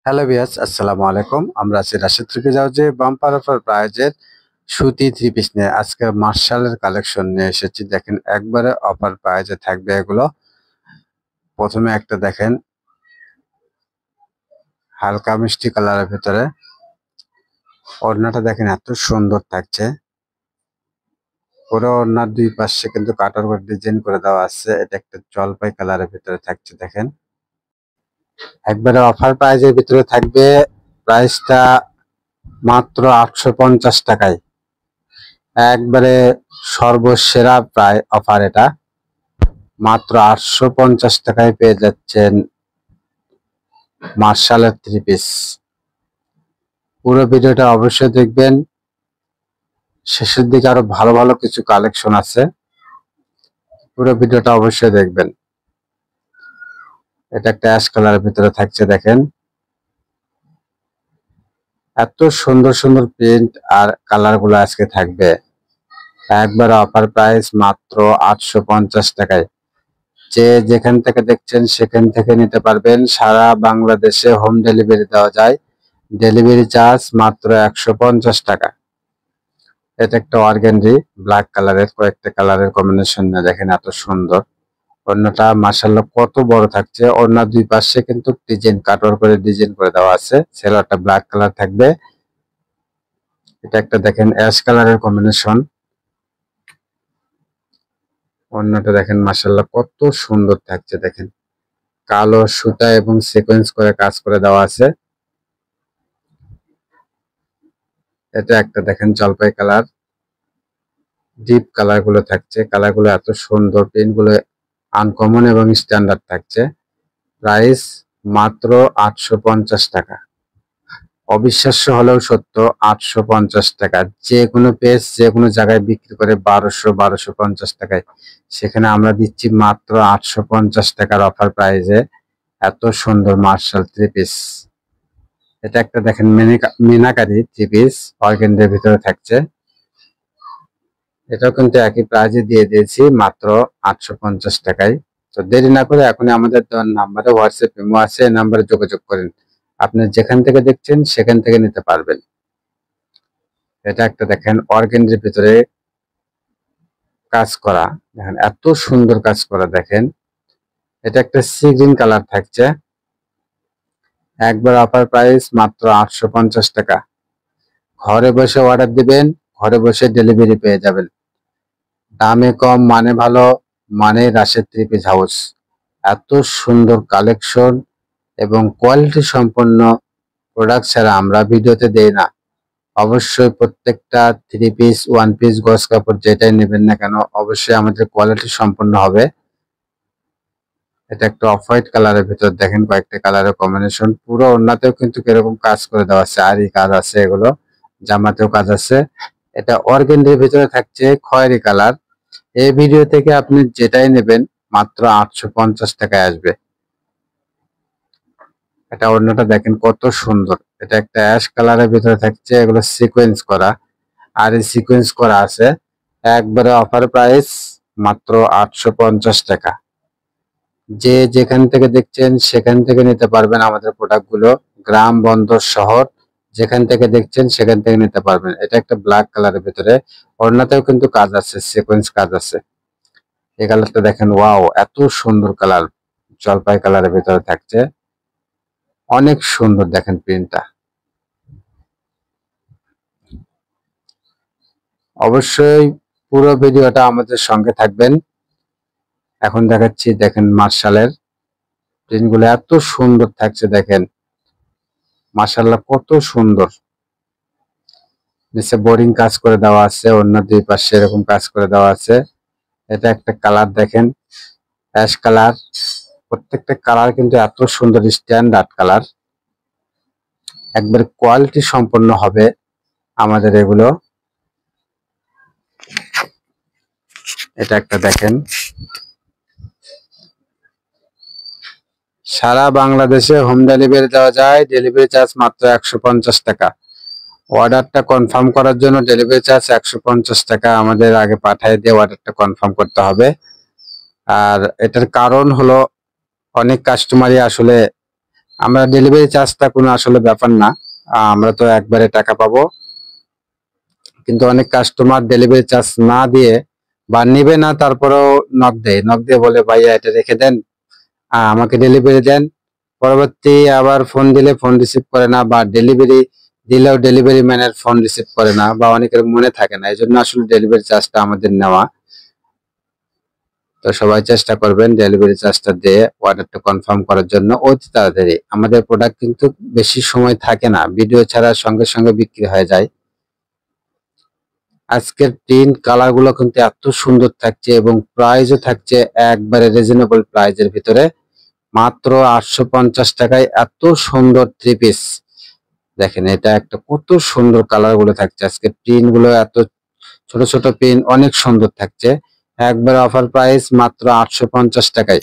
Hello viewers, আসসালামু আলাইকুম। আমরা আছি রাশিদ থ্রি পিস হাউসে বাম্পার অফার প্রাইজের সুতি থ্রি পিস নিয়ে আজকে মার্শালের কালেকশন নিয়ে এসেছি। দেখেন একবারে অফার প্রাইজে থাকবে এগুলো। প্রথমে একটা দেখেন হালকা মিষ্টি কালারের ভিতরে, ওড়নাটা দেখেন এত সুন্দর থাকছে। পুরো ওড়নার দুই পাশে কিন্তু কাটার করে ডিজাইন করে দেওয়া আছে। এটা একটা জলপাই কালারের ভিতরে থাকছে। দেখেন একবারে অফার প্রাইজের ভিতরে থাকবে। প্রাইসটা মাত্র 850 টাকায়, একবারে সর্বসেরা প্রায় অফার। এটা মাত্র 850 টাকায় পেয়ে যাচ্ছেন মার্শালের থ্রি পিস। পুরো ভিডিওটা অবশ্যই দেখবেন, শেষের দিকে আরো ভালো ভালো কিছু কালেকশন আছে, পুরো ভিডিওটা অবশ্যই দেখবেন। এটা একটা অ্যাশ কালারের ভিতরে থাকছে। দেখেন এত সুন্দর সুন্দর প্রিন্ট আর কালার গুলো আজকে থাকবে। একবার অফার প্রাইস মাত্র 850 টাকায়। যে যেখান থেকে দেখছেন সেখান থেকে নিতে পারবেন। সারা বাংলাদেশে হোম ডেলিভারি দেওয়া যায়। ডেলিভারি চার্জ মাত্র 150 টাকা। এটা একটা অর্গানজি ব্ল্যাক কালারের, কয়েকটা কালারের কম্বিনেশন দেখেন এত সুন্দর। ওড়নাটা মাশাআল্লাহ কত বড় থাকছে। ওড়নার দুই পাশে কিন্তু ডিজাইন কাটওয়ার করে ডিজাইন করে দেওয়া আছে। সেলোয়ারটা ব্ল্যাক কালার থাকবে। এটা একটা দেখেন অ্যাশ কালারের কম্বিনেশন। ওড়নাটা দেখেন মাশাআল্লাহ কত সুন্দর থাকছে। দেখেন কালো সুতা এবং সিকোয়েন্স করে কাজ করে দেওয়া আছে। এটা একটা দেখেন জলপাই কালার, ডিপ কালার গুলো থাকছে। কালার গুলো এত সুন্দর, প্রিন্ট গুলো আনকমন এবং স্ট্যান্ডার্ড থাকছে। প্রাইস মাত্র 850 টাকা। অবিশ্বাস্য হলেও সত্য, 850 টাকা। যে কোনো পেজ যে কোনো জায়গায় বিক্রি করে 1250 টাকায়, সেখানে আমরা দিচ্ছি মাত্র 850 টাকার অফার প্রাইজে এত সুন্দর মার্শাল থ্রি পিস। এটা একটা দেখেন মিনাকারি থ্রি পিস, অর্গানজার ভিতরে থাকছে। এটাও কিন্তু একই প্রাইজে দিয়ে দিয়েছি মাত্র 850 টাকায়। তো দেরি না করে এখনই আমাদের নাম্বারে হোয়াটসঅ্যাপ ইমো আছে, এই নাম্বারে যোগাযোগ করেন। আপনি যেখান থেকে দেখছেন সেখান থেকে নিতে পারবেন। এটা একটা দেখেন অর্গানজার ভিতরে কাজ করা, দেখেন এত সুন্দর কাজ করা। দেখেন এটা একটা সি গ্রিন কালার থাকছে। একবার অফার প্রাইস মাত্র 850 টাকা। ঘরে বসে অর্ডার দিবেন, ঘরে বসে ডেলিভারি পেয়ে যাবেন। দামে কম, মানে ভালো, মানে রাশেদ থ্রি পিস হাউস। এত সুন্দর কালেকশন এবং কোয়ালিটি সম্পন্ন প্রোডাক্ট ছাড়া আমরা ভিডিওতে দেই না। অবশ্যই প্রত্যেকটা থ্রি পিস, ওয়ান পিস, গজ কাপড় যেটাই নেবেন না কেন অবশ্যই আমাদের কোয়ালিটি সম্পন্ন হবে। এটা একটা অফ হোয়াইট কালারের ভিতর দেখেন কয়েকটা কালারের কম্বিনেশন। পুরো ওড়নাতেও কিন্তু কিরকম কাজ করে দেওয়া আছে, আরই কাজ আছে, এগুলো জামাতেও কাজ আছে। এটা অর্গানজার ভিতরে থাকছে খয়েরি কালার। এই ভিডিও থেকে আপনি যেটাই নেবেন মাত্র 850 টাকায় আসবে। এটা ওড়নাটা দেখেন কত সুন্দর। এটা একটা অ্যাশ কালারের ভিতরে থাকছে, এগুলো সিকোয়েন্স করা, আর এই সিকোয়েন্স করা আছে। একবারে অফার প্রাইস মাত্র 850 টাকা। যে যেখান থেকে দেখছেন সেখান থেকে নিতে পারবেন আমাদের প্রোডাক্টগুলো। গ্রাম, বন্দর, শহর যেখান থেকে দেখছেন সেখান থেকে নিতে পারবেন। এটা একটা ব্ল্যাক কালারের ভিতরে, ওড়নাতেও কিন্তু কাজ আছে, সিকোয়েন্স কাজ আছে। এই কালারটা দেখেন, ওয়াও এত সুন্দর কালার, জলপাই কালারের ভিতরে থাকছে, অনেক সুন্দর। দেখেন প্রিন্টটা। অবশ্যই পুরো ভিডিওটা আমাদের সঙ্গে থাকবেন। এখন দেখাচ্ছি দেখেন মার্শালের প্রিন্টগুলো এত সুন্দর থাকছে। দেখেন মাশাআল্লাহ কত সুন্দর। নিচে বোরিং কাজ করে দেওয়া আছে, অন্য দুই পাশে এরকম কাজ করে দেওয়া আছে। এটা একটা কালার দেখেন অ্যাশ কালার। প্রত্যেকটা কালার কিন্তু এত সুন্দর, স্ট্যান্ডার্ড কালার। একবার কোয়ালিটি সম্পন্ন হবে আমাদের এগুলো। এটা একটা দেখেন, সারা বাংলাদেশে হোম ডেলিভারি দেওয়া যায়। ডেলিভারি চার্জ মাত্র 150 টাকা। অর্ডারটা কনফার্ম করার জন্য ডেলিভারি চার্জ 150 টাকা আমাদের আগে পাঠিয়ে দিয়ে অর্ডারটা কনফার্ম করতে হবে। আর এটার কারণ হলো অনেক কাস্টমারই আসলে আমরা ডেলিভারি চার্জটা কোনো আসলে ব্যাপার না, আমরা তো একবারে টাকা পাবো। কিন্তু অনেক কাস্টমার ডেলিভারি চার্জ না দিয়ে বা নিবে না, তারপরেও নক দিয়ে বলে ভাইয়া এটা রেখে দেন, আমাকে ডেলিভারি দেন। পরবর্তী আবার ফোন দিলে ফোন রিসিভ করে না, বা ডেলিভারি দিলেও ডেলিভারি ম্যানের ফোন রিসিভ করে না, বা অনেকের মনে থাকে না। এই জন্য আসলে ডেলিভারি চার্জটা আমাদের নেওয়া। তো সবাই চেষ্টা করবেন ডেলিভারি চার্জটা দিয়ে অর্ডারটা কনফার্ম করার জন্য অতি তাড়াতাড়ি। আমাদের প্রোডাক্ট কিন্তু বেশি সময় থাকে না, ভিডিও ছাড়ার সঙ্গে সঙ্গে বিক্রি হয়ে যায়। আজকের প্রিন্ট কালার গুলো কিন্তু এত সুন্দর থাকছে এবং প্রাইসও থাকছে একবারে রিজনেবল প্রাইজের ভিতরে, মাত্র 850 টাকায় এত সুন্দর থ্রি পিস। দেখেন এটা একটা কত সুন্দর কালার গুলো থাকছে, আজকে প্রিন্ট গুলো এত ছোট ছোট প্রিন্ট অনেক সুন্দর থাকছে। একবার অফার প্রাইস মাত্র 850 টাকায়।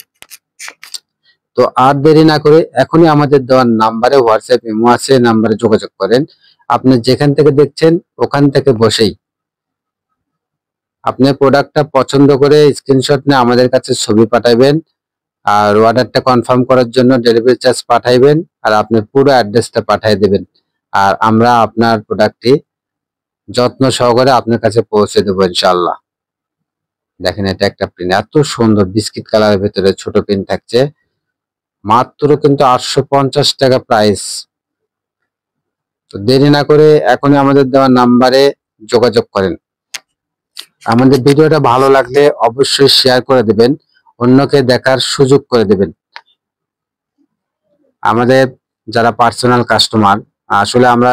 তো আর দেরি না করে এখনই আমাদের দেওয়ার নাম্বারে হোয়াটসঅ্যাপ ইমো আছে, নাম্বারে যোগাযোগ করেন। আপনি যেখান থেকে দেখছেন ওখান থেকে বসেই আপনি প্রোডাক্টটা পছন্দ করে স্ক্রিনশট নিয়ে আমাদের কাছে ছবি পাঠাবেন, আর অর্ডারটা কনফার্ম করার জন্য ডেলিভারি চার্জ পাঠাইবেন, আর আপনি পুরো অ্যাড্রেসটা পাঠিয়ে দেবেন। আর আমরা আপনার প্রোডাক্টটি যত্ন সহকারে আপনার কাছে পৌঁছে দেবো ইনশাআল্লাহ। দেখেন এটা একটা প্রিন্ট, এত সুন্দর বিস্কিট কালারের ভিতরে ছোট প্রিন্ট থাকছে, মাত্র কিন্তু 850 টাকা প্রাইস। তো দেরি না করে এখনই আমাদের দেওয়া নাম্বারে যোগাযোগ করেন। আমাদের ভিডিওটা ভালো লাগলে অবশ্যই শেয়ার করে দিবেন, অন্যকে দেখার সুযোগ করে দিবেন। আমাদের যারা পার্সোনাল কাস্টমার, আসলে আমরা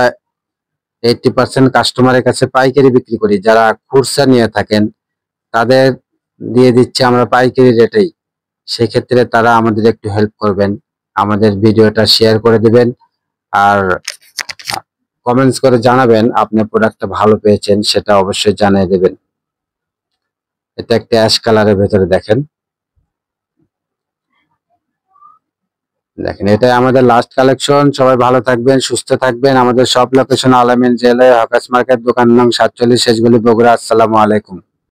80% কাস্টমারের কাছে পাইকারি বিক্রি করি। যারা খুচরা নিয়ে থাকেন তাদের দিয়ে দিচ্ছি আমরা পাইকারি রেটেই। সেক্ষেত্রে তারা আমাদের একটু হেল্প করবেন, আমাদের ভিডিওটা শেয়ার করে দিবেন, আর কমেন্টস করে জানাবেন আপনি প্রোডাক্টটা ভালো পেয়েছেন, সেটা অবশ্যই জানিয়ে দেবেন। এটা একটা অ্যাশ কালারের ভেতরে দেখেন, দেখেন এটাই আমাদের লাস্ট কালেকশন। সবাই ভালো থাকবেন, সুস্থ থাকবেন। আমাদের সব লোকেশন আলামিন জেলায় হকাস মার্কেট, দোকান নং 47, শেষগুলি, বগুড়া। আসসালামু আলাইকুম।